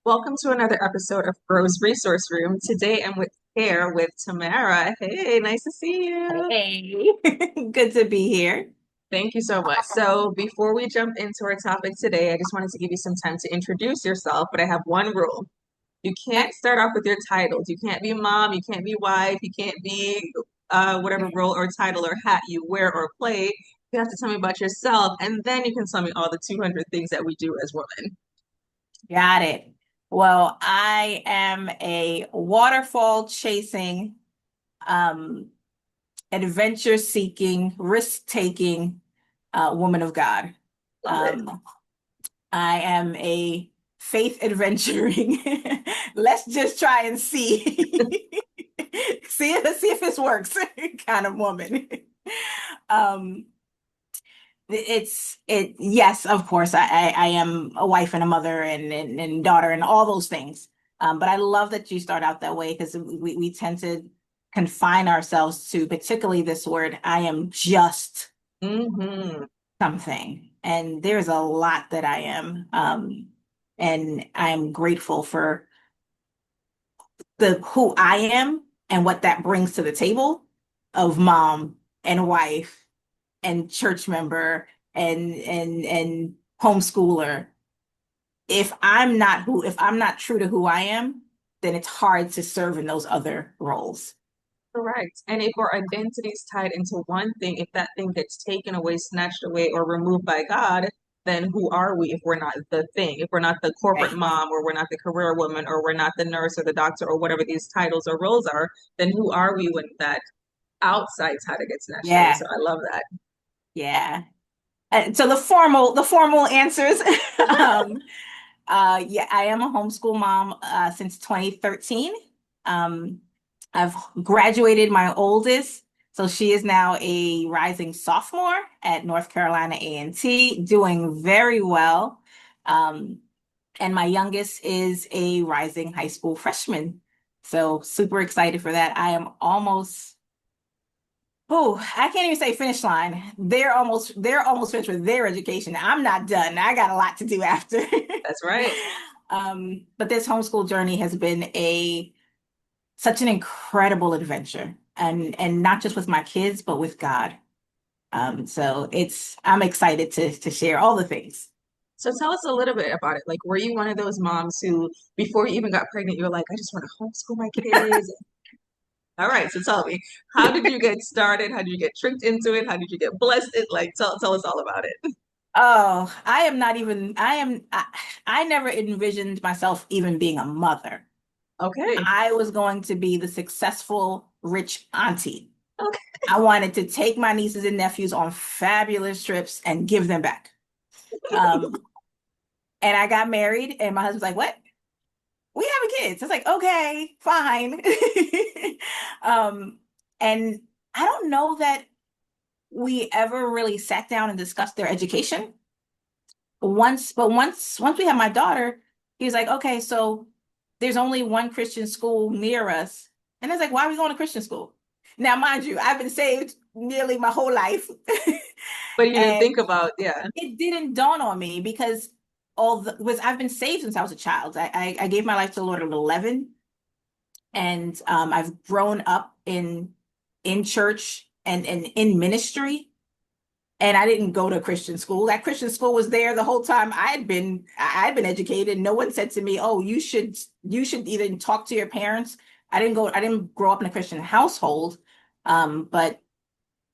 Welcome to another episode of Rose Resource Room. Today I'm here with Tamara. Hey, nice to see you. Hey, good to be here. Thank you so much. So, before we jump into our topic today, I just wanted to give you some time to introduce yourself, but I have one rule. You Okay. can't start off with your titles. You can't be mom, you can't be wife, you can't be whatever role or title or hat you wear or play. You have to tell me about yourself, and then you can tell me all the 200 things that we do as women. Got it. Well, I am a waterfall chasing, um, adventure seeking, risk taking woman of God. Love it. Um, I am a faith adventuring. Let's just try and see. Let's see if this works kind of woman. Um, yes, of course. I am a wife and a mother and daughter and all those things. But I love that you start out that way because we tend to confine ourselves to particularly this word, I am just Hmm. something. And there's a lot that I am. And I'm grateful for the who I am and what that brings to the table of mom and wife and church member and homeschooler. If I'm not true to who I am, then it's hard to serve in those other roles. Correct. And if our identity is tied into one thing, if that thing gets taken away, snatched away, or removed by God, then who are we if we're not the thing? If we're not the corporate Right. mom, or we're not the career woman, or we're not the nurse or the doctor, or whatever these titles or roles are, then who are we when that outside title gets snatched away? Yeah. So I love that. Yeah. So the formal answers. um, yeah, I am a homeschool mom since 2013. Um, I've graduated my oldest, so she is now a rising sophomore at North Carolina A&T, doing very well. Um, and my youngest is a rising high school freshman. So super excited for that. I can't even say finish line. They're almost finished with their education. I'm not done. I got a lot to do after. That's right. But this homeschool journey has been a such an incredible adventure, and not just with my kids, but with God. So I'm excited to share all the things. So tell us a little bit about it. Like, were you one of those moms who, before you even got pregnant, you were like, I just want to homeschool my kids? All right, so tell me, how did you get started? How did you get tricked into it? How did you get blessed? Like, tell us all about it. Oh, I never envisioned myself even being a mother. Okay. I was going to be the successful rich auntie. Okay. I wanted to take my nieces and nephews on fabulous trips and give them back. Um, and I got married, and my husband's like, "What? We having kids?" I was like, "Okay, fine." um, and I don't know that we ever really sat down and discussed their education. Once we had my daughter, he was like, "Okay, so there's only one Christian school near us," and I was like, "Why are we going to Christian school?" Now, mind you, I've been saved nearly my whole life, But you didn't and think about, yeah. it didn't dawn on me because I've been saved since I was a child. I gave my life to the Lord at 11, and I've grown up in church and in ministry. And I didn't go to Christian school. That Christian school was there the whole time I had been educated. No one said to me, "Oh, you should either talk to your parents." I didn't grow up in a Christian household. But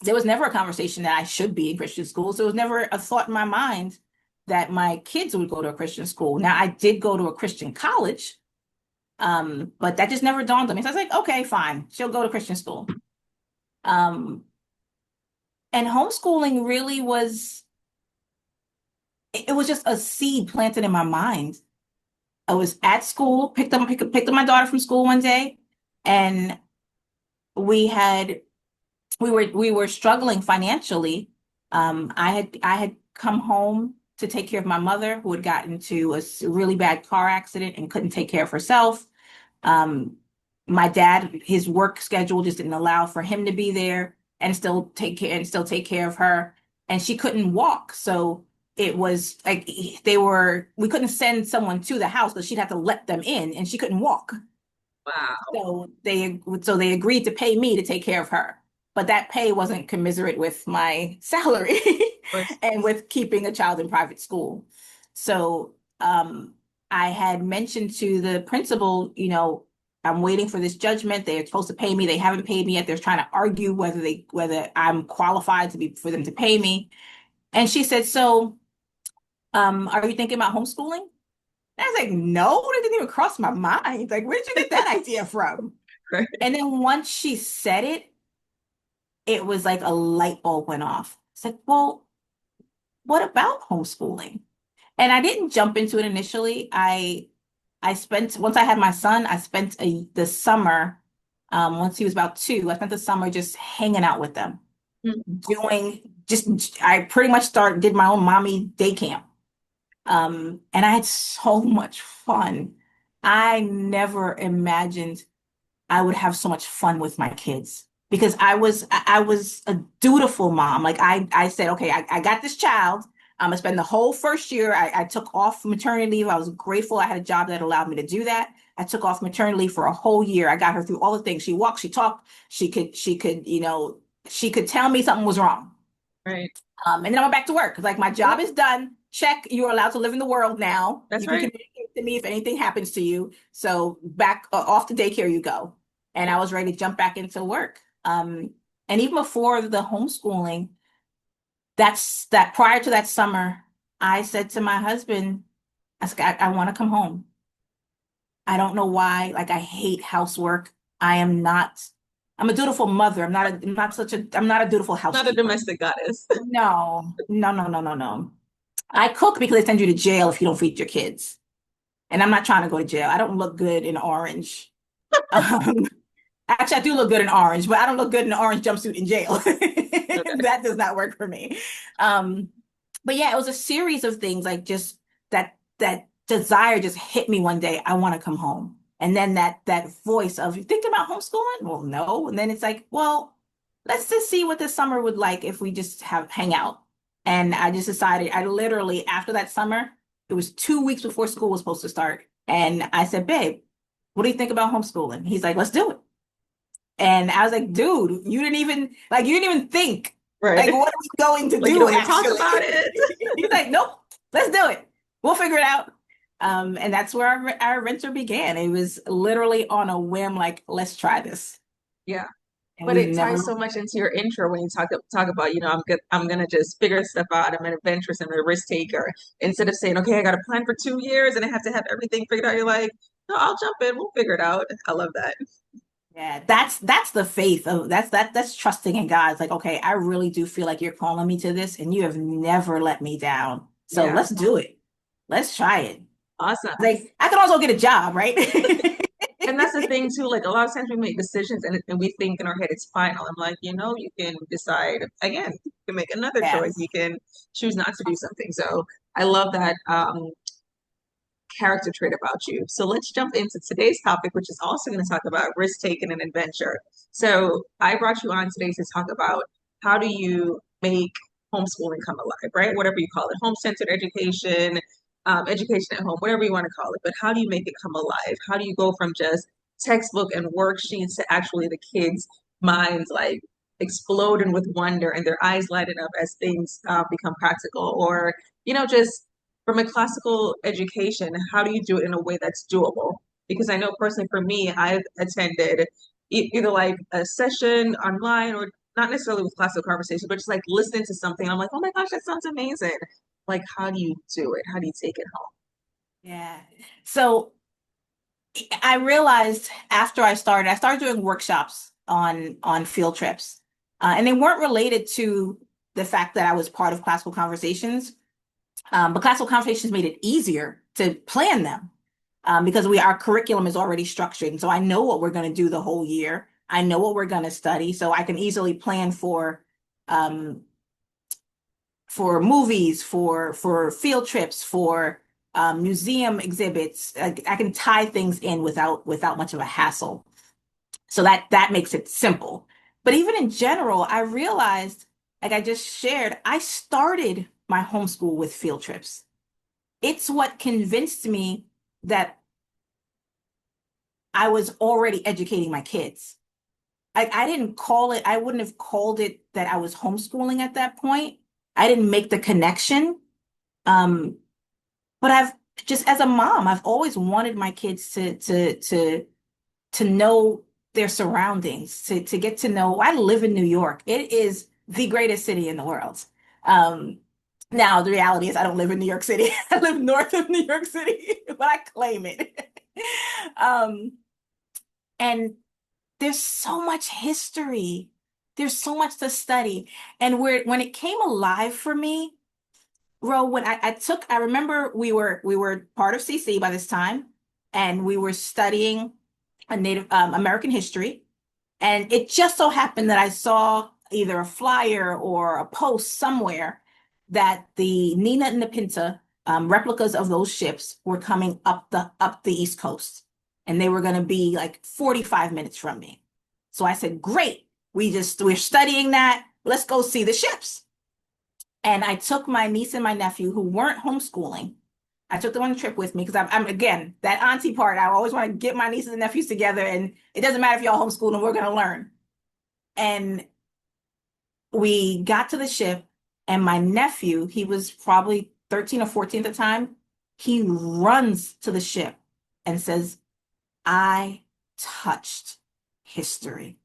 there was never a conversation that I should be in Christian schools. There was never a thought in my mind that my kids would go to a Christian school. Now, I did go to a Christian college, but that just never dawned on me. So I was like, okay, fine, she'll go to Christian school. Um, and homeschooling really it was just a seed planted in my mind. I was at school, picked up my daughter from school one day, and we had we were struggling financially. I had come home to take care of my mother who had gotten into a really bad car accident and couldn't take care of herself. Um, my dad, his work schedule just didn't allow for him to be there and still take care of her, and she couldn't walk. So it was like we couldn't send someone to the house because she'd have to let them in and she couldn't walk. Wow. So they agreed to pay me to take care of her. But that pay wasn't commensurate with my salary Of course. and with keeping a child in private school. So I had mentioned to the principal, I'm waiting for this judgment. They're supposed to pay me. They haven't paid me yet. They're trying to argue whether I'm qualified for them to pay me. And she said, "So, are you thinking about homeschooling?" And I was like, "No, that didn't even cross my mind. Like, where did you get that idea from?" Right. And then once she said it, it was like a light bulb went off. It's like, well, what about homeschooling? And I didn't jump into it initially. I spent once I had my son, I spent the summer, once he was about 2, I spent the summer just hanging out with them, Mm. I pretty much did my own mommy day camp. And I had so much fun. I never imagined I would have so much fun with my kids because I was a dutiful mom. Like I said, okay, I got this child. I'm gonna spend the whole first year. I took off maternity leave. I was grateful I had a job that allowed me to do that. I took off maternity leave for a whole year. I got her through all the things. She walked, she talked, she could tell me something was wrong. Right. And then I went back to work. Like my job Yep. is done. Check. You're allowed to live in the world now. That's You can right. communicate to me if anything happens to you. So back off to daycare you go. And I was ready to jump back into work. And even before the homeschooling, that prior to that summer, I said to my husband, I said, I want to come home. I don't know why. Like I hate housework. I am not. I'm a dutiful mother. I'm not a dutiful Not a housekeeper. domestic goddess. No, no, no, no, no, no. I cook because they send you to jail if you don't feed your kids. And I'm not trying to go to jail. I don't look good in orange. Um, Actually, I do look good in orange, but I don't look good in an orange jumpsuit in jail. Okay. That does not work for me. Um, but yeah, it was a series of things like just that desire just hit me one day. I want to come home. And then that voice of you think about homeschooling? Well, no. And then it's like, well, let's just see what this summer would like if we just hang out. And I just decided, I literally after that summer, it was 2 weeks before school was supposed to start. And I said, babe, what do you think about homeschooling? He's like, let's do it. And I was like, dude, you didn't even think, like, Right. what are we going to Like you do don't want to talk actually? about it. He's like, nope, let's do it. We'll figure it out. And that's where our venture began. It was literally on a whim, like, let's try this. Yeah. And But we've it never ties so looked much into your intro when you talk about, I'm gonna just figure stuff out. I'm an adventurous and a risk taker. Instead of saying, okay, I got a plan for 2 years and I have to have everything figured out. You're like, no, I'll jump in. We'll figure it out. I love that. Yeah, that's the faith of that's trusting in God. It's like, okay, I really do feel like you're calling me to this, and you have never let me down. So Yeah. let's do it. Let's try it. Awesome. Like, I can also get a job, right? And that's the thing too. Like a lot of times we make decisions and we think in our head it's final. I'm like, you can decide again. You can make another choice. Yes. You can choose not to do something. So I love that character trait about you. So let's jump into today's topic, which is also going to talk about risk taking and adventure. So I brought you on today to talk about how do you make homeschooling come alive, right? Whatever you call it, home-centered education, education at home, whatever you want to call it. But how do you make it come alive? How do you go from just textbook and worksheets to actually the kids' minds like exploding with wonder and their eyes lighting up as things become practical, or just from a classical education, how do you do it in a way that's doable? Because I know personally for me, I've attended either like a session online or not necessarily with classical conversation, but just like listening to something. I'm like, oh my gosh, that sounds amazing. Like, how do you do it? How do you take it home? Yeah. So I realized after I started doing workshops on field trips. And they weren't related to the fact that I was part of classical conversations. But classical conversations made it easier to plan them because our curriculum is already structured. And so I know what we're going to do the whole year. I know what we're going to study. So I can easily plan um, for movies, for field trips, for museum exhibits. I can tie things in without much of a hassle. So that makes it simple. But even in general, I realized, like I just shared, I started my homeschool with field trips. It's what convinced me that I was already educating my kids. I didn't call it, I wouldn't have called it that I was homeschooling at that point. I didn't make the connection. Um, but I've just as a mom, I've always wanted my kids to know their surroundings, to get to know. I live in New York. It is the greatest city in the world. Um, Now the reality is I don't live in New York City. I live north of New York City, but I claim it. Um, and there's so much history. There's so much to study. And when it came alive for me, Ro, when I remember we were part of CC by this time, and we were studying a Native American history. And it just so happened that I saw either a flyer or a post somewhere that the Nina and the Pinta replicas of those ships were coming up the East Coast, and they were going to be like 45 minutes from me. So I said, "Great, we're studying that. Let's go see the ships." And I took my niece and my nephew who weren't homeschooling. I took them on the trip with me because I'm again that auntie part. I always want to get my nieces and nephews together, and it doesn't matter if y'all homeschool and we're going to learn. And we got to the ship, and my nephew, he was probably 13 or 14 at the time, he runs to the ship and says, "I touched history."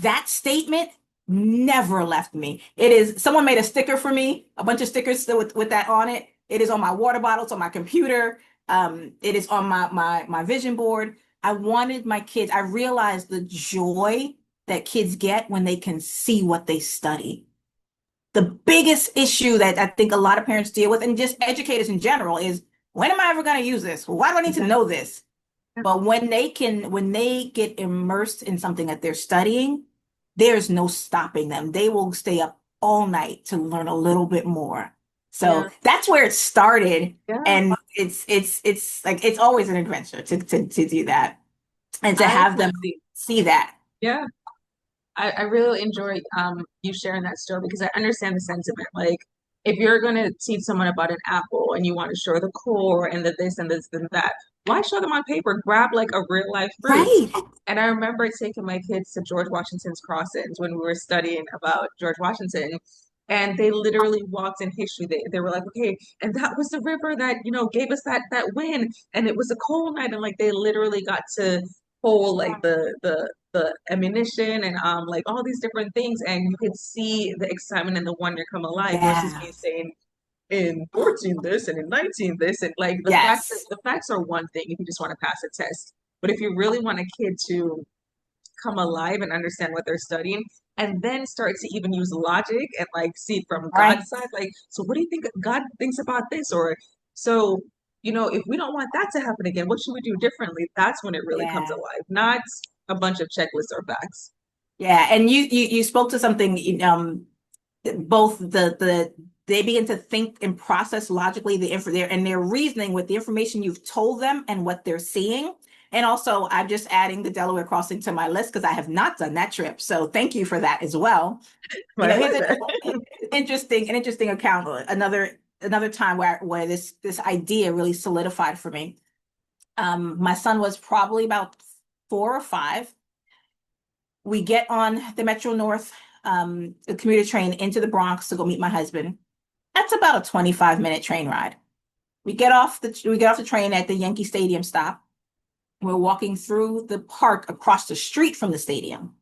That statement never left me. It is, someone made a sticker for me, a bunch of stickers with that on it. It is on my water bottles, on my computer. It is on my vision board. I wanted my kids, I realized the joy that kids get when they can see what they study. The biggest issue that I think a lot of parents deal with, and just educators in general, is when am I ever going to use this? Why do I need to know this? But when they get immersed in something that they're studying, there's no stopping them. They will stay up all night to learn a little bit more. So Yeah, that's where it started. yeah. And it's like it's always an adventure to do that and to I have them really, see that. yeah. I really enjoy you sharing that story because I understand the sentiment. Like, if you're going to teach someone about an apple and you want to show the core and the this and this and that, why show them on paper? Grab like a real life fruit. Right. And I remember taking my kids to George Washington's Crossings when we were studying about George Washington. And they literally walked in history. They were like, okay, and that was the river that, gave us that win. And it was a cold night. And like they literally got to hold like the ammunition and like all these different things. And you could see the excitement and the wonder come alive versus Yeah. me saying in 14 this and in 19 this. And like Yes. the facts are one thing if you just want to pass a test. But if you really want a kid to come alive and understand what they're studying and then start to even use logic and like see it from Right. God's side, like, so what do you think God thinks about this? Or so, if we don't want that to happen again, what should we do differently? That's when it really comes Yeah. alive, not a bunch of checklists or facts. Yeah. And you spoke to something, both they begin to think and process logically and their reasoning with the information you've told them and what they're seeing. And also, I'm just adding the Delaware crossing to my list because I have not done that trip. So thank you for that as well. My Here's pleasure. an interesting account. Another time where this idea really solidified for me. My son was probably about 4 or 5. We get on the Metro North, the commuter train into the Bronx to go meet my husband. That's about a 25-minute train ride. We get off the train at the Yankee Stadium stop. We're walking through the park across the street from the stadium.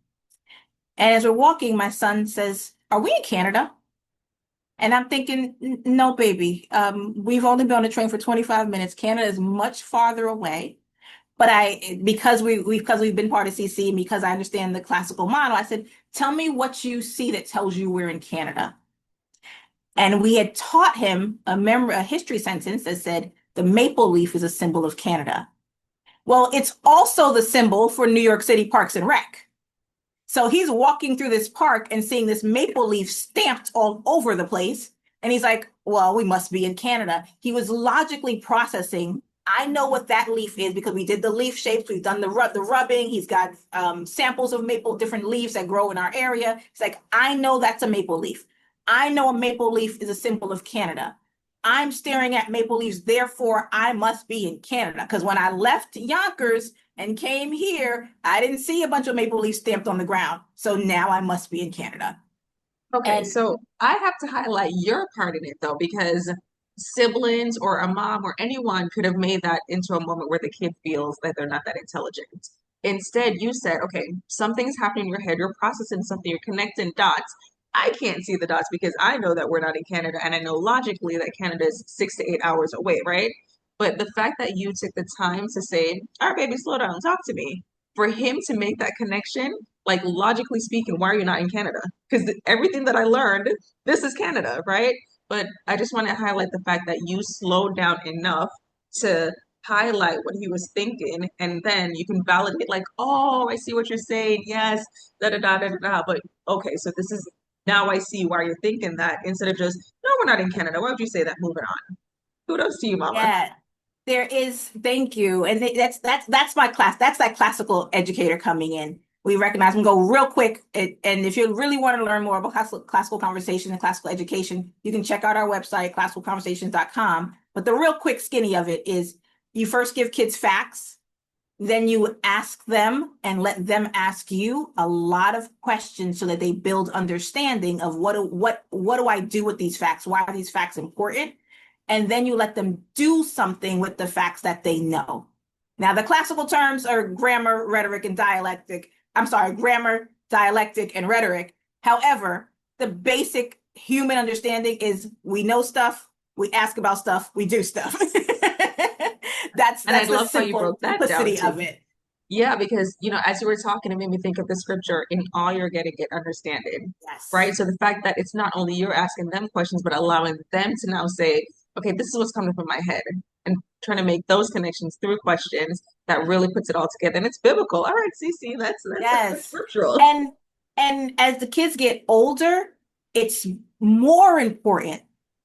And as we're walking, my son says, "Are we in Canada?" And I'm thinking, No, baby. We've only been on the train for 25 minutes. Canada is much farther away. But because we've been part of CC and because I understand the classical model, I said, "Tell me what you see that tells you we're in Canada." And we had taught him a history sentence that said the maple leaf is a symbol of Canada. Well, it's also the symbol for New York City Parks and Rec. So he's walking through this park and seeing this maple leaf stamped all over the place. And he's like, "Well, we must be in Canada." He was logically processing, "I know what that leaf is because we did the leaf shapes. We've done the rubbing. He's got samples of different leaves that grow in our area." He's like, "I know that's a maple leaf." I know a maple leaf is a symbol of Canada. I'm staring at maple leaves, therefore I must be in Canada. Because when I left Yonkers and came here, I didn't see a bunch of maple leaves stamped on the ground. So now I must be in Canada. Okay, And so I have to highlight your part in it though, because siblings or a mom or anyone could have made that into a moment where the kid feels that they're not that intelligent. Instead, you said, okay, something's happening in your head, you're processing something, you're connecting dots. I can't see the dots because I know that we're not in Canada, and I know logically that Canada is 6 to 8 hours away, right? But the fact that you took the time to say, all right, baby, slow down, talk to me, for him to make that connection, like logically speaking, why are you not in Canada? Because everything that I learned, this is Canada, right? But I just want to highlight the fact that you slowed down enough to highlight what he was thinking, and then you can validate, like, oh, I see what you're saying. Yes, da da da da da. Da. But okay, so this is now I see why you're thinking that instead of just, no, we're not in Canada. Why would you say that? Moving on. Kudos to you, Mama. yeah, there is, thank you. And that's my class. That's that classical educator coming in. We recognize and go real quick. And if you really want to learn more about classical conversation and classical education, you can check out our website, classicalconversations.com. But the real quick skinny of it is you first give kids facts, then you ask them and let them ask you a lot of questions so that they build understanding of what do I do with these facts? Why are these facts important? And then you let them do something with the facts that they know. Now, the classical terms are grammar, rhetoric, and dialectic. I'm sorry, grammar, dialectic, and rhetoric. However, the basic human understanding is we know stuff, we ask about stuff, we do stuff. And I That's the love how you simple broke that down simplicity too. of it. Yeah, because as you were talking, it made me think of the scripture, in all you're getting, get understanding. Right? Yes. So the fact that it's not only you're asking them questions, but allowing them to now say, okay, this is what's coming from my head, and trying to make those connections through questions that really puts it all together. And it's biblical. All right, Cece, that's Yes. scriptural. And and as the kids get older, it's more important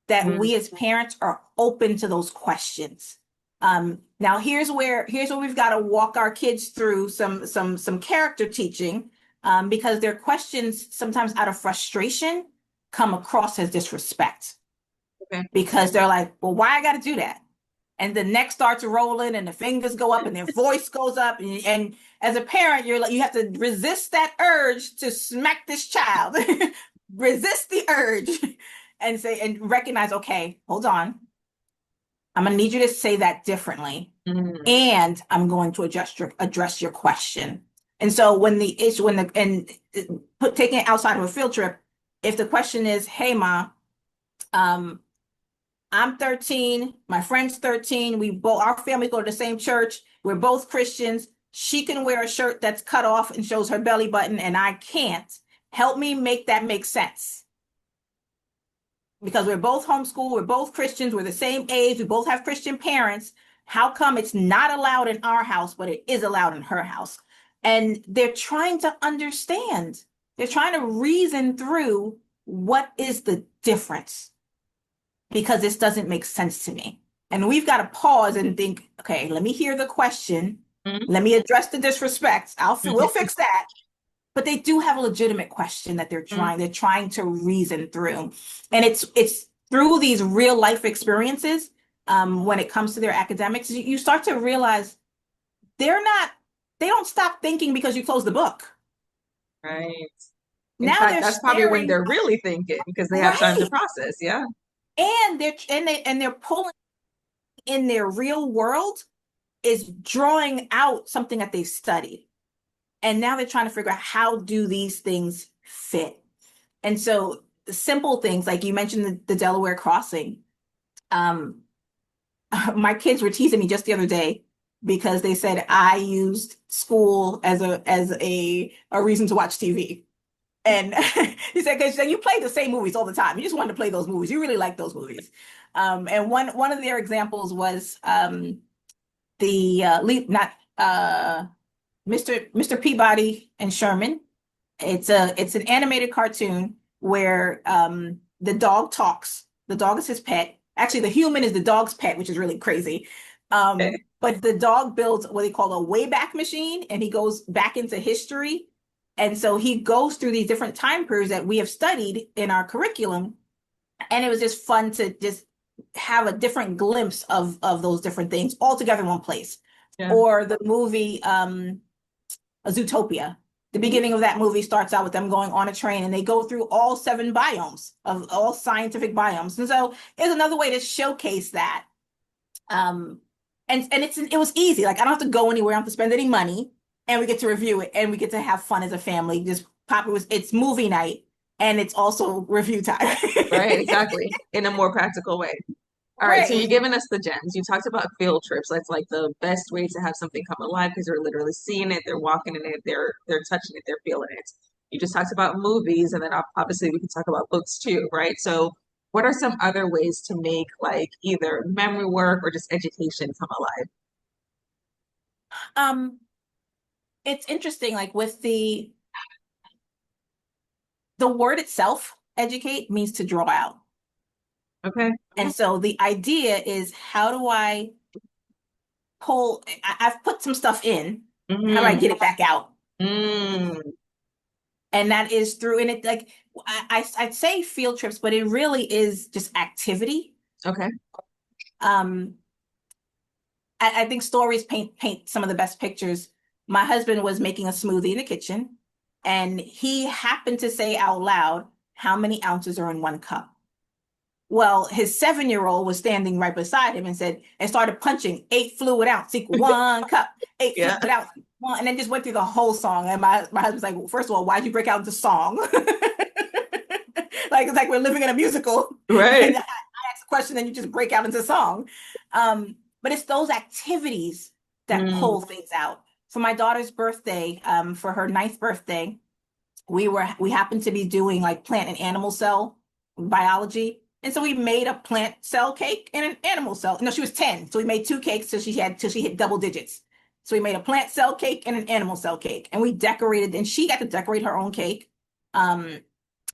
that Mm, we as parents are open to those questions. Now here's where we've got to walk our kids through some character teaching, because their questions sometimes out of frustration come across as disrespect okay. because they're like, well, why I got to do that? And the neck starts rolling and the fingers go up and their voice goes up, and as a parent you're like, you have to resist that urge to smack this child. Resist the urge and say and recognize, okay, hold on, I'm going to need you to say that differently, Mm, and I'm going to address your question. And so when the issue when the and taking it outside of a field trip, if the question is, hey ma, um I'm 13. My friend's 13. We both, our families go to the same church. We're both Christians. She can wear a shirt that's cut off and shows her belly button, and I can't. Help me make that make sense. Because we're both homeschooled, we're both Christians, we're the same age, we both have Christian parents. How come it's not allowed in our house, but it is allowed in her house? And they're trying to understand. They're trying to reason through what is the difference, because this doesn't make sense to me. And we've got to pause and think, okay, let me hear the question. mm, Let me address the disrespect. We'll mm, fix that. But they do have a legitimate question that mm. they're trying to reason through. And it's through these real life experiences, when it comes to their academics, you start to realize they're not, they don't stop thinking because you close the book. Right. In Now fact, they're that's probably when staring, they're really thinking because they have time to right. process. Yeah. And they're pulling in their real world is drawing out something that they've studied. And now they're trying to figure out, how do these things fit? And so simple things like you mentioned, the Delaware crossing. Um, my kids were teasing me just the other day because they said I used school as a reason to watch TV. And he said, because you play the same movies all the time. You just wanted to play those movies. You really like those movies. And one of their examples was the not Mr. Peabody and Sherman. It's an animated cartoon where the dog talks. The dog is his pet. Actually, the human is the dog's pet, which is really crazy. But the dog builds what they call a wayback machine, and he goes back into history And so he goes through these different time periods that we have studied in our curriculum. And it was just fun to just have a different glimpse of those different things all together in one place. Yeah. Or the movie Zootopia. The Mhm. beginning of that movie starts out with them going on a train and they go through all 7 biomes of all scientific biomes. And so it's another way to showcase that. Um, and it was easy. Like I don't have to go anywhere, I don't have to spend any money, and we get to review it and we get to have fun as a family. Just pop it was it's movie night and it's also review time. Right, exactly. In a more practical way. All right, so you're Right. giving us the gems. You talked about field trips. That's like the best way to have something come alive because they're literally seeing it, they're walking in it, they're touching it, they're feeling it. You just talked about movies, and then obviously we can talk about books too, right? So, what are some other ways to make like either memory work or just education come alive? Um, it's interesting, like with the word itself, educate means to draw out. Okay. And so the idea is how do I I've put some stuff in, how do I Mm-hmm. get it back out? Mm. And that is through, and it like I'd say field trips, but it really is just activity. Okay. Um, I think stories paint some of the best pictures. My husband was making a smoothie in the kitchen, and he happened to say out loud, "How many ounces are in 1 cup?" Well, his 7-year-old was standing right beside him and said, and started punching 8 fluid ounce equal 1 cup, eight Yeah. fluid ounce, one, and then just went through the whole song. And my husband's like, well, first of all, why'd you break out into song? Like it's like we're living in a musical, Right. and I ask a question, and you just break out into song. But it's those activities that Mm. pull things out. For my daughter's birthday, for her 9th birthday, we happened to be doing like plant and animal cell biology. And so we made a plant cell cake and an animal cell. No, she was 10. So we made 2 cakes till she hit double digits. So we made a plant cell cake and an animal cell cake. And we decorated, and she got to decorate her own cake. Um,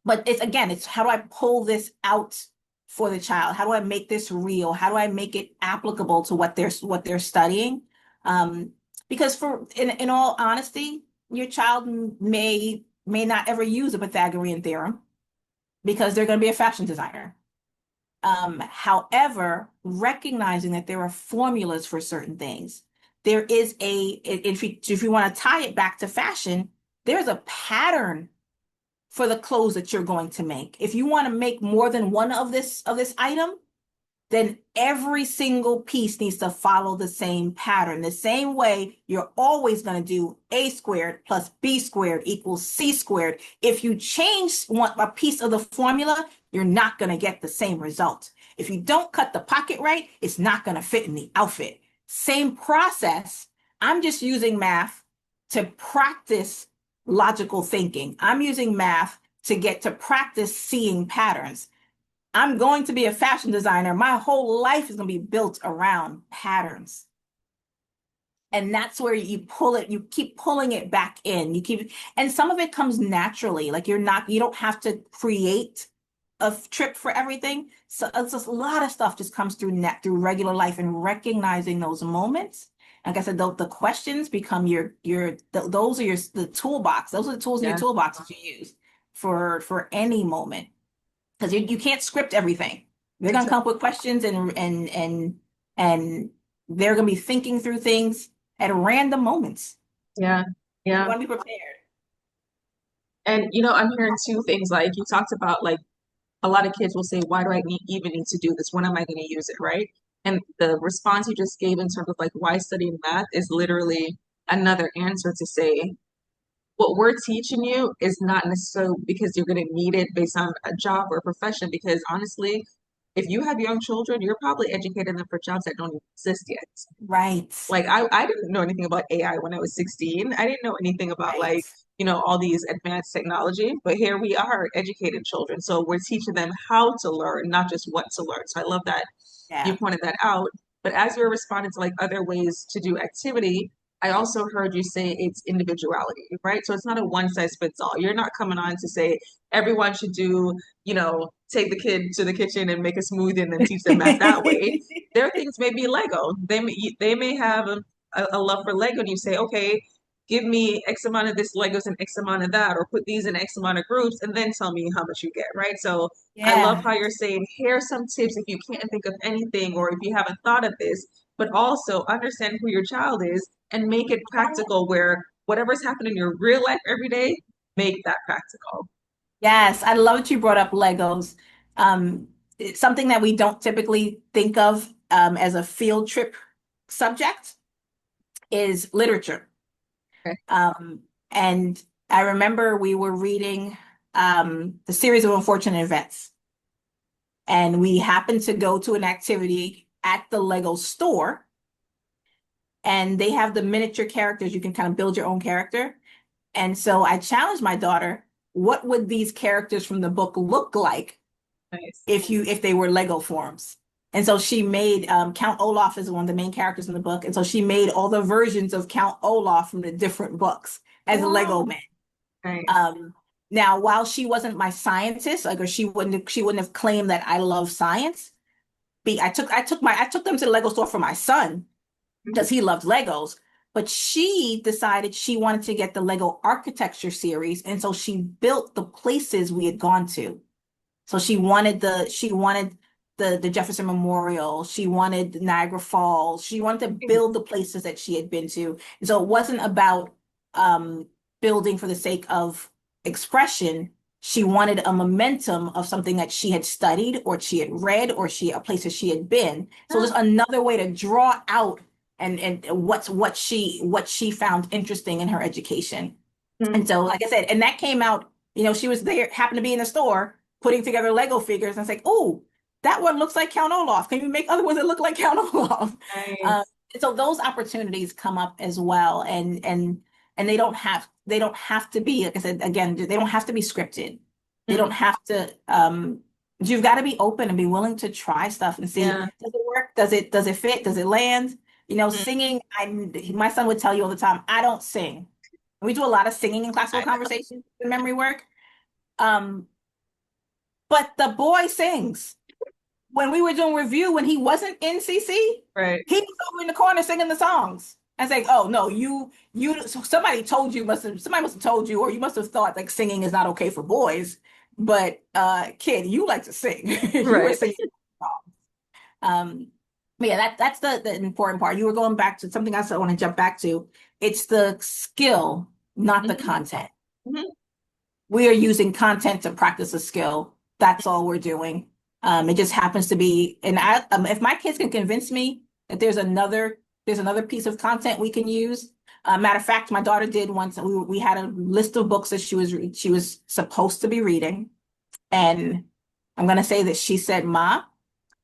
but it's how do I pull this out for the child? How do I make this real? How do I make it applicable to what they're studying? Um, because in all honesty, your child may not ever use a Pythagorean theorem because they're going to be a fashion designer. However, recognizing that there are formulas for certain things, there is if you want to tie it back to fashion, there's a pattern for the clothes that you're going to make. If you want to make more than one of this item, then every single piece needs to follow the same pattern. The same way you're always going to do a squared plus b squared equals c squared. If you change a piece of the formula, you're not going to get the same result. If you don't cut the pocket right, it's not going to fit in the outfit. Same process. I'm just using math to practice logical thinking. I'm using math to get to practice seeing patterns. I'm going to be a fashion designer. My whole life is going to be built around patterns. And that's where you keep pulling it back in. And some of it comes naturally. Like you don't have to create a trip for everything. So it's just a lot of stuff just comes through regular life and recognizing those moments. Like I said, the questions become those are the toolbox. Those are the tools in your Yeah. toolbox that you use for any moment because you can't script everything. They're gonna come up with questions and they're gonna be thinking through things at random moments. Yeah. You Yeah. want to be prepared. And I'm hearing two things. Like you talked about, like a lot of kids will say, "Why do I even need to do this? When am I going to use it?" Right? And the response you just gave in terms of like why studying math is literally another answer to say what we're teaching you is not necessarily because you're going to need it based on a job or a profession. Because honestly, if you have young children, you're probably educating them for jobs that don't even exist yet. Right. Like I didn't know anything about AI when I was 16. I didn't know anything about Right. like, all these advanced technology, but here we are educating children. So we're teaching them how to learn, not just what to learn. So I love that you Yeah. pointed that out. But as you're responding to like other ways to do activity, I also heard you say it's individuality, right? So it's not a one size fits all. You're not coming on to say everyone should do, take the kid to the kitchen and make a smoothie and then teach them math that way. Their things may be Lego. They may have a love for Lego, and you say, okay, give me X amount of this Legos and X amount of that, or put these in X amount of groups, and then tell me how much you get, right? So I love Yeah. how you're saying, here are some tips if you can't think of anything, or if you haven't thought of this, but also understand who your child is and make it practical where whatever's happening in your real life every day, make that practical. Yes, I love that you brought up Legos. It's something that we don't typically think of as a field trip subject is literature. Okay. And I remember we were reading the series of unfortunate events, and we happened to go to an activity at the Lego store, and they have the miniature characters. You can kind of build your own character. And so I challenged my daughter, what would these characters from the book look like Nice. if they were Lego forms? And so she made Count Olaf is one of the main characters in the book. And so she made all the versions of Count Olaf from the different books as a Lego Wow. man. Nice. Um, Now, while she wasn't my scientist, like, or she wouldn't have claimed that I love science. I took them to the Lego store for my son because he loved Legos. But she decided she wanted to get the Lego architecture series, and so she built the places we had gone to. So she wanted the Jefferson Memorial. She wanted Niagara Falls. She wanted to build the places that she had been to. And so it wasn't about um, building for the sake of expression. She wanted a momentum of something that she had studied or she had read or places she had been. So Yeah. just another way to draw out and what she found interesting in her education. Mhm. And so, like I said, and that came out, she was there, happened to be in the store putting together Lego figures. And it's like, oh, that one looks like Count Olaf. Can you make other ones that look like Count Olaf? Um, Nice. and so those opportunities come up as well. And they don't have to be, like I said, again, they don't have to be scripted. They don't Mhm. have to, you've got to be open and be willing to try stuff and see, Yeah. does it work? Does it fit? Does it land? Mhm. Singing, my son would tell you all the time, I don't sing. We do a lot of singing in classical I know. conversations and memory work. Um, but the boy sings. When we were doing review, when he wasn't in CC, Right. he was over in the corner singing the songs. I was like, oh no, somebody must have told you, or you must have thought like singing is not okay for boys. But kid, you like to sing. You were Right. singing songs. But yeah, that's the important part. You were going back to something else I want to jump back to. It's the skill, not the Mhm. content. Mhm. We are using content to practice a skill. That's all we're doing. It just happens to be, and if my kids can convince me that there's another piece of content we can use. Matter of fact, my daughter did once. We had a list of books that she was supposed to be reading, and I'm gonna say that she said, "Ma,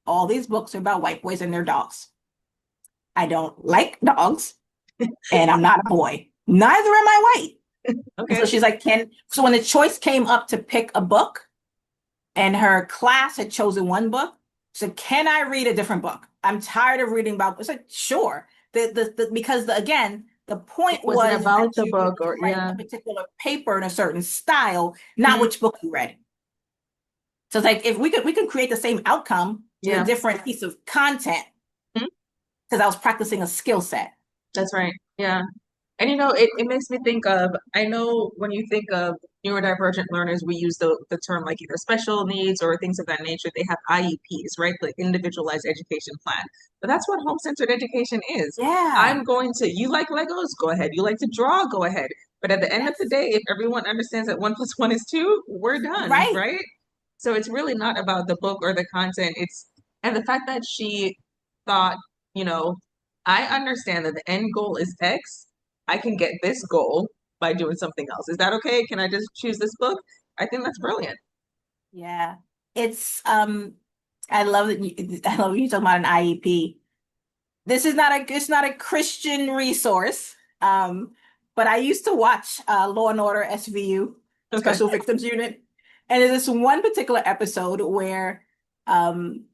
all these books are about white boys and their dogs. I don't like dogs, and I'm not a boy. Neither am I white." And so Okay. she's like, so when the choice came up to pick a book, and her class had chosen one book, she said, can I read a different book? I'm tired of reading about. I said, sure. Because again, the It point wasn't was about that the you were book or to write yeah. a particular paper in a certain style, not Mhm. which book you read. So it's like if we can create the same outcome with a Yeah. different piece of content Mhm. because I was practicing a skill set. That's right. Yeah. And it makes me think of, I know when you think of neurodivergent learners, we use the term like either special needs or things of that nature. They have IEPs, right? Like individualized education plan. But that's what home-centered education is. Yeah. You like Legos? Go ahead. You like to draw? Go ahead. But at the end of the Yes. day, if everyone understands that 1 plus 1 is 2, we're done, Right. right? So it's really not about the book or the content. And the fact that she thought, you know, I understand that the end goal is X. I can get this goal by doing something else. Is that okay? Can I just choose this book? I think that's brilliant. Yeah. It's I love you talking about an IEP. It's not a Christian resource. But I used to watch Law and Order SVU, Okay. Special Victims Unit. And there's this one particular episode where um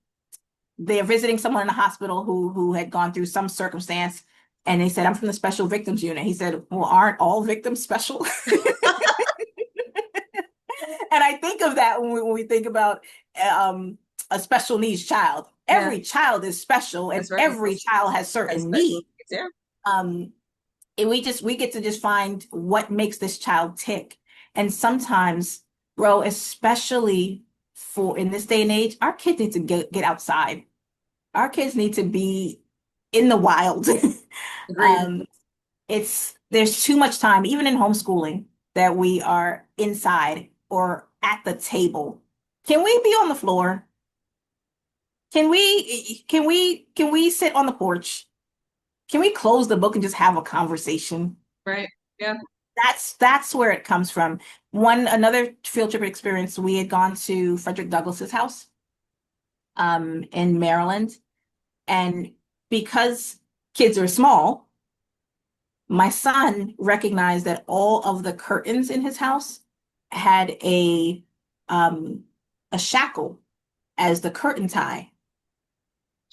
they're visiting someone in the hospital who had gone through some circumstance. And they said, I'm from the Special Victims Unit. He said, well, aren't all victims special? And I think of that when we think about um, a special needs child. Yeah, Every child is special, and that's right. every child has Has certain special needs. needs. Yeah. Um, we get to just find what makes this child tick. And sometimes, bro, especially for in this day and age, our kids need to get outside. Our kids need to be in the wild. Agreed. Um, there's too much time, even in homeschooling, that we are inside or at the table. Can we be on the floor? Can we sit on the porch? Can we close the book and just have a conversation? Right. Yeah. That's where it comes from. Another field trip experience, we had gone to Frederick Douglass's house in Maryland. And because kids are small, my son recognized that all of the curtains in his house had um a shackle as the curtain tie.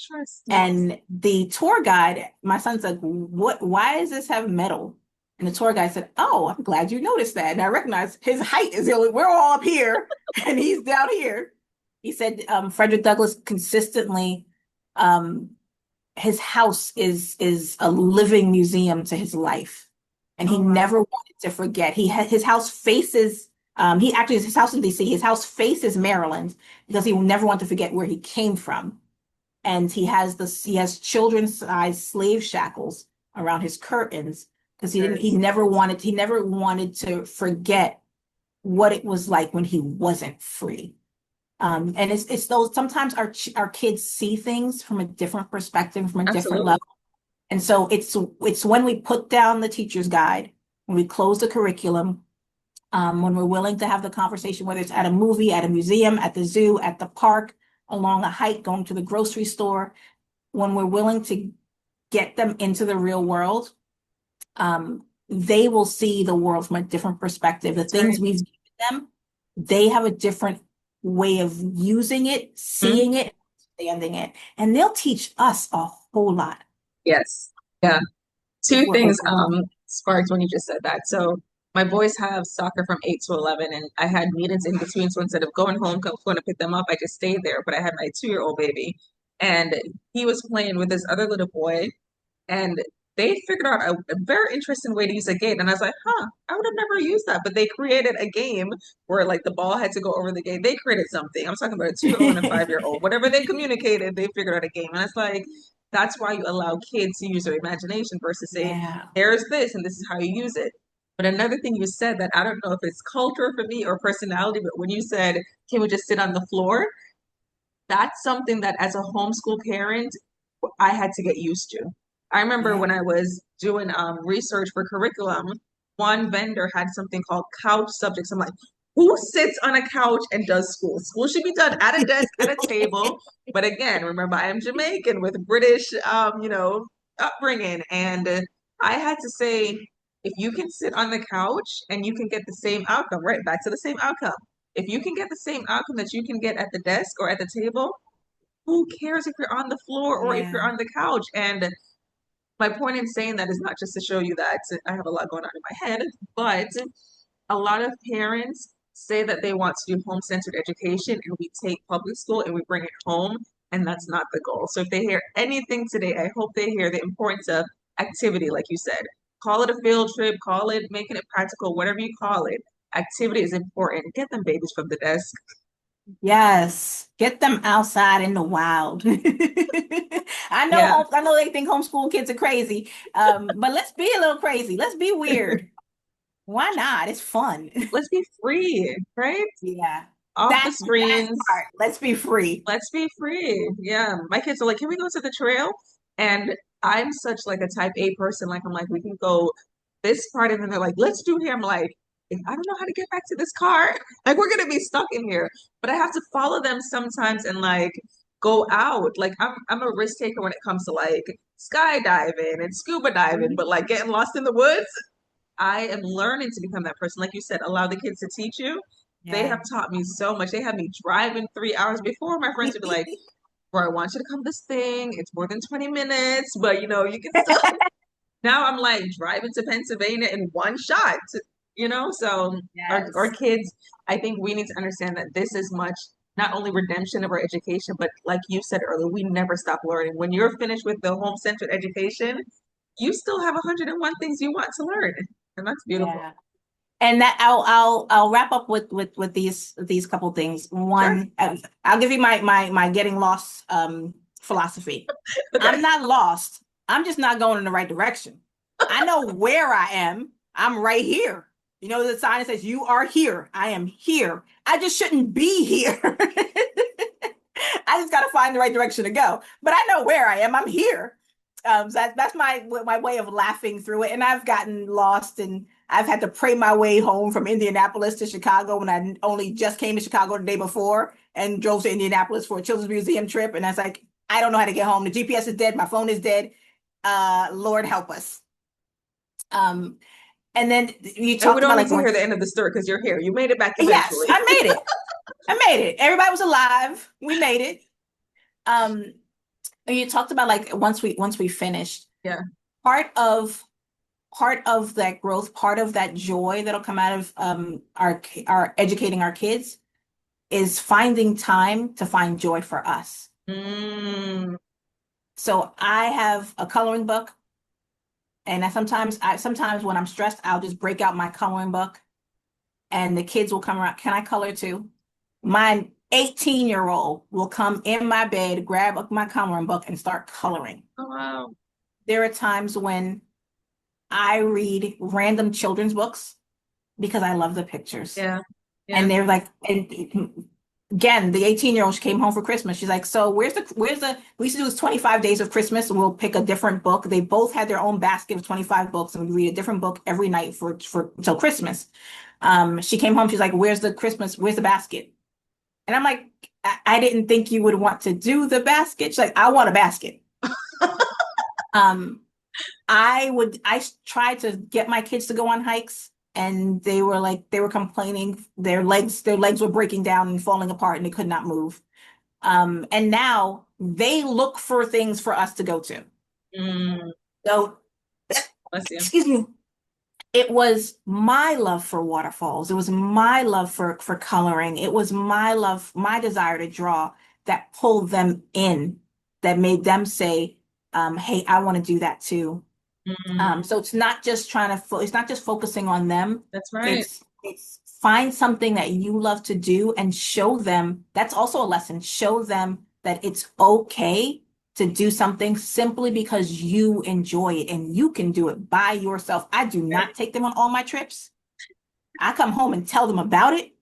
Interesting. And the tour guide, my son's like, "What? Why does this have metal?" And the tour guide said, "Oh, I'm glad you noticed that." And I recognize his height is the only, we're all up here and he's down here. He said, Frederick Douglass consistently, um, his house is a living museum to his life. And he Oh, wow. never wanted to forget. He had his house faces, he actually, his house in DC, his house faces Maryland because he never wanted to forget where he came from. And he has children's size slave shackles around his curtains because Yes. he never wanted to forget what it was like when he wasn't free. And it's those sometimes our kids see things from a different perspective, from a different Absolutely. level. And so it's when we put down the teacher's guide, when we close the curriculum, when we're willing to have the conversation, whether it's at a movie, at a museum, at the zoo, at the park, along a hike, going to the grocery store, when we're willing to get them into the real world, they will see the world from a different perspective. The That's right. things we've given them, they have a different way of using it, Mhm. seeing it, understanding it, and they'll teach us a whole lot Yes. Yeah. if Two we're things open. sparked when you just said that. So my boys have soccer from 8 to 11, and I had meetings in between. So instead of going home, going to pick them up, I just stayed there. But I had my 2-year-old baby, and he was playing with this other little boy, and they figured out a very interesting way to use a gate. And I was like, huh, I would have never used that. But they created a game where like the ball had to go over the gate. They created something. I'm talking about a 2-year-old and a 5-year-old. Whatever they communicated, they figured out a game. And it's like, that's why you allow kids to use their imagination versus say, Yeah, there's this and this is how you use it. But another thing you said that I don't know if it's culture for me or personality, but when you said, can we just sit on the floor? That's something that as a homeschool parent, I had to get used to. I remember yeah, when I was doing research for curriculum, one vendor had something called couch subjects. I'm like, who sits on a couch and does school? School should be done at a desk, at a table. But again, remember, I am Jamaican with British, upbringing. And I had to say, if you can sit on the couch and you can get the same outcome, right? Back to the same outcome. If you can get the same outcome that you can get at the desk or at the table, who cares if you're on the floor or if you're yeah, on the couch? And my point in saying that is not just to show you that I have a lot going on in my head, but a lot of parents say that they want to do home-centered education and we take public school and we bring it home, and that's not the goal. So if they hear anything today, I hope they hear the importance of activity, like you said. Call it a field trip, call it making it practical, whatever you call it. Activity is important. Get them babies from the desk. yes. Get them outside in the wild. Yeah, I know they think homeschool kids are crazy, but let's be a little crazy. Let's be weird. Why not? It's fun. let's be free, right? Yeah. Off the That screens. part. Let's be free. Let's be free. Yeah. My kids are like, can we go to the trail? And I'm such like a type A person. Like, I'm like, we can go this part. And then they're like, let's do here. I'm like, I don't know how to get back to this car. Like, we're going to be stuck in here. But I have to follow them sometimes and like go out. Like, I'm a risk taker when it comes to like skydiving and scuba diving, but like getting lost in the woods. I am learning to become that person. Like you said, allow the kids to teach you. They Yeah. have taught me so much. They have me driving 3 hours before. My friends would be like, bro, I want you to come this thing. It's more than 20 minutes, but you can still. Now I'm like driving to Pennsylvania in one shot, So our Yes. kids, I think we need to understand that this is much not only redemption of our education, but like you said earlier, we never stop learning. When you're finished with the home-centered education, you still have 101 things you want to learn. And that's beautiful. Yeah. And that I'll wrap up with these couple things. Sure. One, I'll give you my getting lost philosophy. Okay. I'm not lost. I'm just not going in the right direction. I know where I am. I'm right here. You know, the sign that says you are here. I am here. I just shouldn't be here. I just got to find the right direction to go. But I know where I am. I'm here. So that's my way of laughing through it. And I've gotten lost, and I've had to pray my way home from Indianapolis to Chicago when I only just came to Chicago the day before and drove to Indianapolis for a children's museum trip. And I was like, I don't know how to get home. The GPS is dead. My phone is dead. Lord help us. Um, and then you And we talked don't about need like to when, hear the end of the story because you're here. You made it back yes, eventually. I made it. I made it. Everybody was alive. We made it. Um, and you talked about like once we finished, Yeah. part of part of that growth, part of that joy that'll come out of our educating our kids is finding time to find joy for us. Mm, So I have a coloring book, and I sometimes when I'm stressed, I'll just break out my coloring book, and the kids will come around. Can I color too? My 18-year-old will come in my bed, grab up my coloring book, and start coloring. oh, wow. There are times when I read random children's books because I love the pictures. Yeah. Yeah. And they're like, and again, the 18-year-old, she came home for Christmas. She's like, so where's the we used to do this 25 days of Christmas, and we'll pick a different book. They both had their own basket of 25 books, and we read a different book every night for until Christmas. She came home, she's like, where's the basket? And I'm like, I didn't think you would want to do the basket. She's like, I want a basket. Um, I tried to get my kids to go on hikes, and they were complaining their legs were breaking down and falling apart, and they could not move. And now they look for things for us to go to. Mm, So, bless you. excuse me. It was my love for waterfalls. It was my love for coloring. It was my love, my desire to draw that pulled them in, that made them say, "Hey, I want to do that too." Mm, So it's not just it's not just focusing on them. that's right. It's find something that you love to do and show them. That's also a lesson. Show them that it's okay to do something simply because you enjoy it and you can do it by yourself. I do not take them on all my trips. I come home and tell them about it,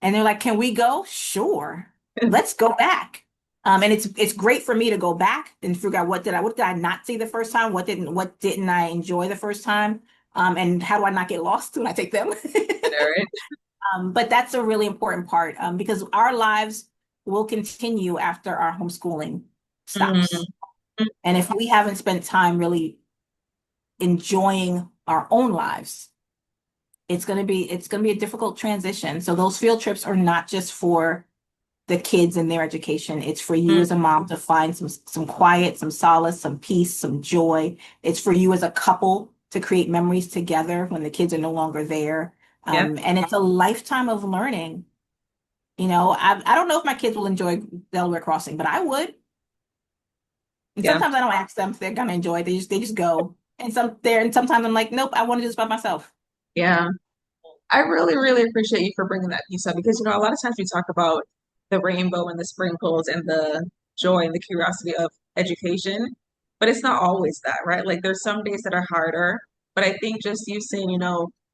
and they're like, "Can we go?" Sure, let's go back. And it's great for me to go back and figure out what did I not see the first time, what didn't I enjoy the first time, and how do I not get lost when I take them. All right. But that's a really important part, because our lives will continue after our homeschooling Mm, stops. And if we haven't spent time really enjoying our own lives, it's gonna be a difficult transition. So those field trips are not just for the kids and their education. It's for you mm, as a mom to find some quiet, some solace, some peace, some joy. It's for you as a couple to create memories together when the kids are no longer there. yeah. And it's a lifetime of learning. I don't know if my kids will enjoy Delaware Crossing, but I would. And Yeah. sometimes I don't ask them if they're gonna enjoy it. They just go. And sometimes I'm like, nope, I want to do this by myself. Yeah. I really, really appreciate you for bringing that piece up because, a lot of times we talk about the rainbow and the sprinkles and the joy and the curiosity of education, but it's not always that, right? Like there's some days that are harder, but I think just you saying,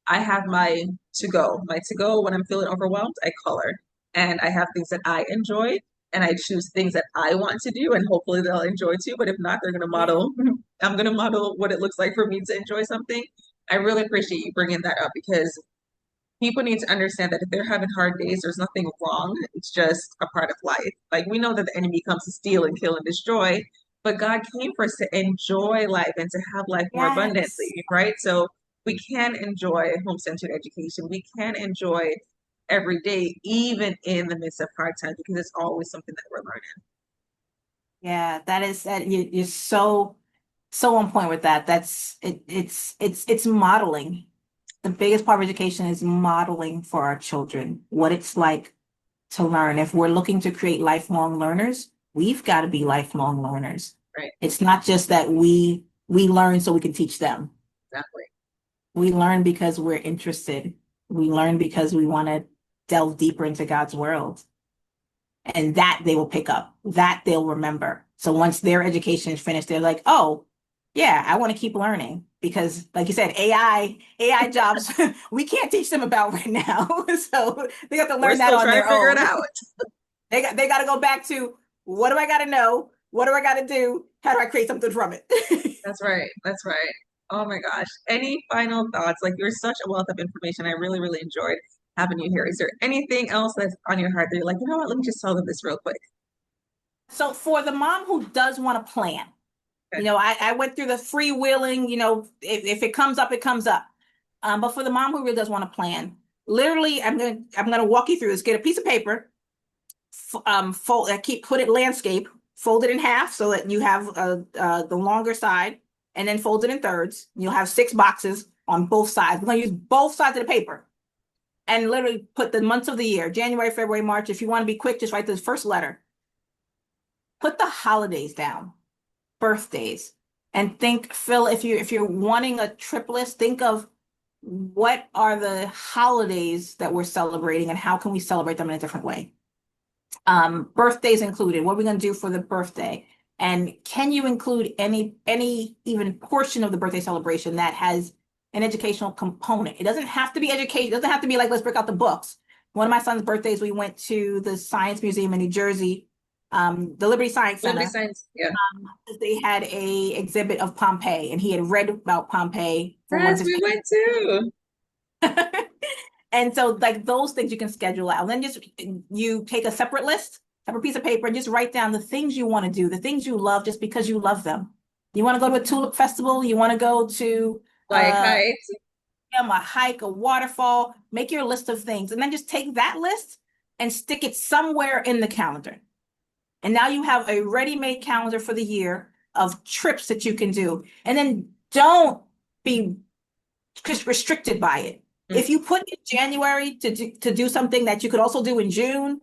I have my to go when I'm feeling overwhelmed, I color. And I have things that I enjoy and I choose things that I want to do and hopefully they'll enjoy too. But if not, they're going to Yeah. model, I'm going to model what it looks like for me to enjoy something. I really appreciate you bringing that up because people need to understand that if they're having hard days, there's nothing wrong. It's just a part of life. Like we know that the enemy comes to steal and kill and destroy, but God came for us to enjoy life and to have life more Yes. abundantly, right? So we can enjoy home-centered education. We can enjoy every day, even in the midst of hard times, because it's always something that we're learning. Yeah, you're so on point with that. That's it. It's modeling. The biggest part of education is modeling for our children what it's like to learn. If we're looking to create lifelong learners, we've got to be lifelong learners. Right. It's not just that we We learn so we can teach them. Exactly. We learn because we're interested. We learn because we want to delve deeper into God's world. And that they will pick up, that they'll remember. So once their education is finished, they're like, oh, yeah, I want to keep learning. Because like you said, AI jobs, we can't teach them about right now. So they have to We're learn that still on trying to their figure it own. out. They got to go back to, what do I got to know? What do I got to do? How do I create something from it? That's right. That's right. Oh my gosh. Any final thoughts? Like you're such a wealth of information. I really, really enjoyed having you here. Is there anything else that's on your heart that you're like, you know what, let me just tell them this real quick? So for the mom who does want to plan, Okay. I went through the freewheeling, if it comes up, it comes up. But for the mom who really does want to plan, literally, I'm gonna walk you through this. Get a piece of paper, put it landscape, fold it in half so that you have the longer side, and then fold it in thirds. You'll have 6 boxes on both sides. We're gonna use both sides of the paper, and literally put the months of the year: January, February, March. If you want to be quick, just write the first letter. Put the holidays down, birthdays, and think, Phil, if you're wanting a trip list, think of what are the holidays that we're celebrating and how can we celebrate them in a different way. Birthdays included. What are we going to do for the birthday? And can you include any even portion of the birthday celebration that has an educational component? It doesn't have to be education. It doesn't have to be like, let's break out the books. One of my son's birthdays, we went to the Science Museum in New Jersey, the Liberty Science Liberty Center. Science. Yeah. They had a exhibit of Pompeii, and he had read about Pompeii for one of Yes, his. we went too. And so like those things you can schedule out. And then just you take a separate list, separate piece of paper, and just write down the things you want to do, the things you love just because you love them. You want to go to a tulip festival, you want to go to Like heights. a hike, a waterfall, make your list of things, and then just take that list and stick it somewhere in the calendar. And now you have a ready-made calendar for the year of trips that you can do. And then don't be restricted by it. Mm. If you put in January to do something that you could also do in June,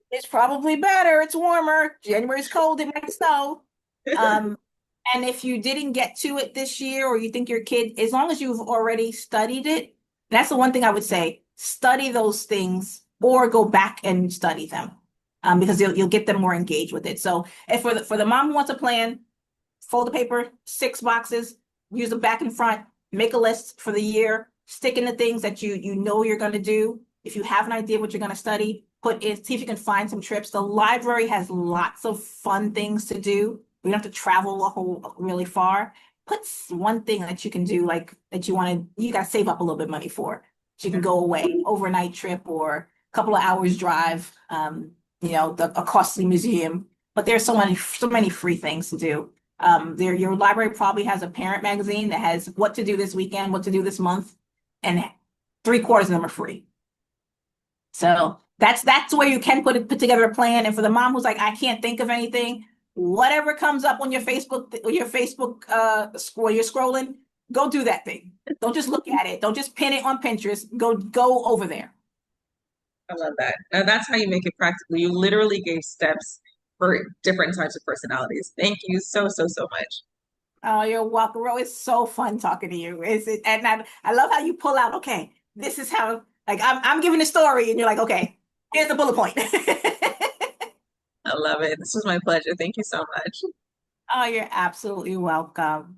it's probably better. It's warmer. January's cold. It might snow. Um, and if you didn't get to it this year, or you think your kid, as long as you've already studied it, that's the one thing I would say: study those things or go back and study them, because you'll get them more engaged with it. So, if for the mom who wants a plan, fold the paper, 6 boxes, use the back and front, make a list for the year, stick in the things that you know you're going to do. If you have an idea what you're going to study, put in, see if you can find some trips. The library has lots of fun things to do. We don't have to travel a whole really far. Put one thing that you can do, like that you got to save up a little bit of money for. So you can go away, overnight trip or a couple of hours drive, a costly museum. But there's so many free things to do. Your library probably has a parent magazine that has what to do this weekend, what to do this month, and 3/4 of them are free. So that's where you can put together a plan. And for the mom who's like, I can't think of anything, whatever comes up on your Facebook, scroll, you're scrolling, go do that thing. Don't just look at it. Don't just pin it on Pinterest. Go over there. I love that. Now that's how you make it practical. You literally gave steps for different types of personalities. Thank you so, so, so much. Oh, you're welcome. Ro. It's so fun talking to you. And I love how you pull out, okay, this is how, like, I'm giving a story and you're like, okay, here's the bullet point. I love it. This was my pleasure. Thank you so much. Oh, you're absolutely welcome.